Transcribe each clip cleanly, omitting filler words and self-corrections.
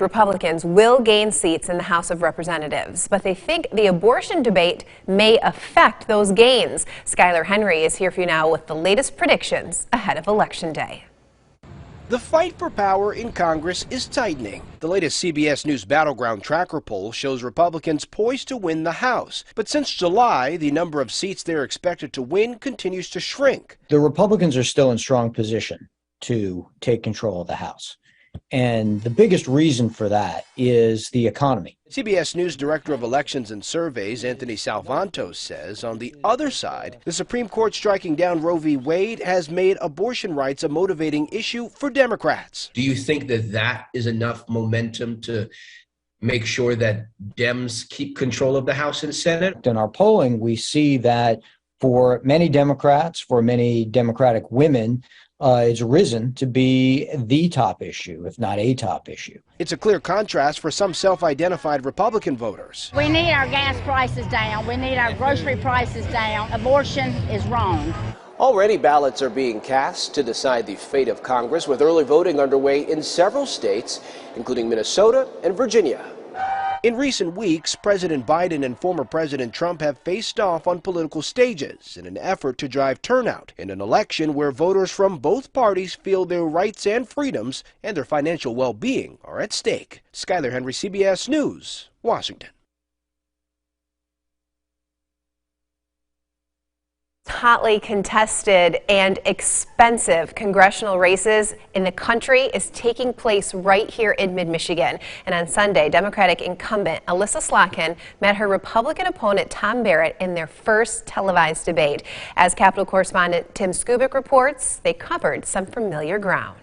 Republicans will gain seats in the House of Representatives, but they think the abortion debate may affect those gains. Skylar Henry is here for you now with the latest predictions ahead of Election Day. The fight for power in Congress is tightening. The latest CBS News Battleground Tracker poll shows Republicans poised to win the House. But since July, the number of seats they're expected to win continues to shrink. The Republicans are still in strong position to take control of the House. And the biggest reason for that is the economy. CBS News Director of Elections and Surveys, Anthony Salvantos, says on the other side, the Supreme Court striking down Roe v. Wade has made abortion rights a motivating issue for Democrats. Do you think that that is enough momentum to make sure that Dems keep control of the House and Senate? In our polling, we see that for many Democrats, for many Democratic women, it's risen to be the top issue, if not a top issue. It's a clear contrast for some self-identified Republican voters. We need our gas prices down. We need our grocery prices down. Abortion is wrong. Already ballots are being cast to decide the fate of Congress, with early voting underway in several states, including Minnesota and Virginia. In recent weeks, President Biden and former President Trump have faced off on political stages in an effort to drive turnout in an election where voters from both parties feel their rights and freedoms and their financial well-being are at stake. Skylar Henry, CBS News, Washington. Hotly contested and expensive congressional races in the country is taking place right here in mid-Michigan. And on Sunday, Democratic incumbent Elissa Slotkin met her Republican opponent Tom Barrett in their first televised debate. As Capitol correspondent Tim Skubic reports, they covered some familiar ground.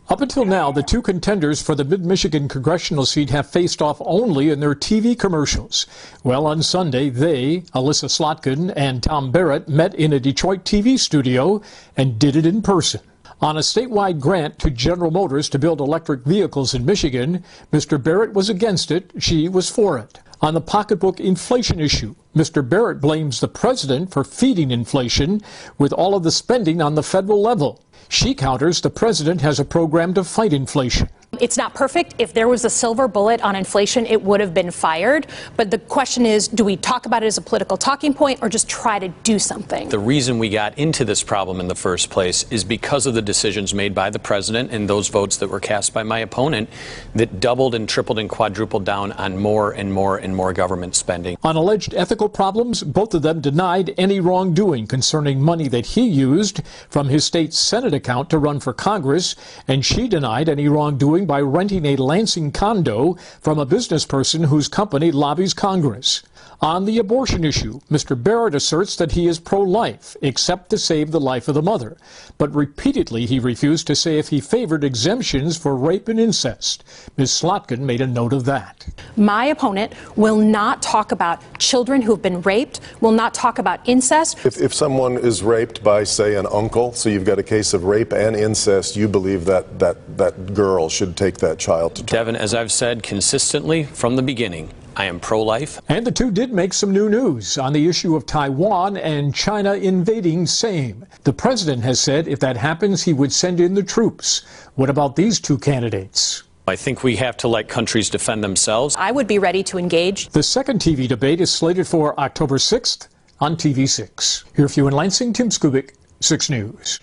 Up until now, the two contenders for the mid-Michigan congressional seat have faced off only in their TV commercials. Well, on Sunday, they, Elissa Slotkin and Tom Barrett, met in a Detroit TV studio and did it in person. On a statewide grant to General Motors to build electric vehicles in Michigan, Mr. Barrett was against it, she was for it. On the pocketbook inflation issue, Mr. Barrett blames the president for feeding inflation with all of the spending on the federal level. She counters the president has a program to fight inflation. It's not perfect. If there was a silver bullet on inflation, it would have been fired. But the question is, do we talk about it as a political talking point or just try to do something? The reason we got into this problem in the first place is because of the decisions made by the president and those votes that were cast by my opponent that doubled and tripled and quadrupled down on more and more and more government spending. On alleged ethical problems, both of them denied any wrongdoing concerning money that he used from his state Senate account to run for Congress, and she denied any wrongdoing by renting a Lansing condo from a business person whose company lobbies Congress. On the abortion issue, Mr. Barrett asserts that he is pro-life, except to save the life of the mother. But repeatedly he refused to say if he favored exemptions for rape and incest. Ms. Slotkin made a note of that. My opponent will not talk about children who have been raped, will not talk about incest. If someone is raped by, say, an uncle, so you've got a case of rape and incest, you believe that girl should take that child to trial. Devin, as I've said consistently from the beginning, I am pro-life. And the two did make some new news on the issue of Taiwan and China invading same. The president has said if that happens, he would send in the troops. What about these two candidates? I think we have to let countries defend themselves. I would be ready to engage. The second TV debate is slated for October 6th on TV6. Here for you in Lansing, Tim Skubic, 6 News.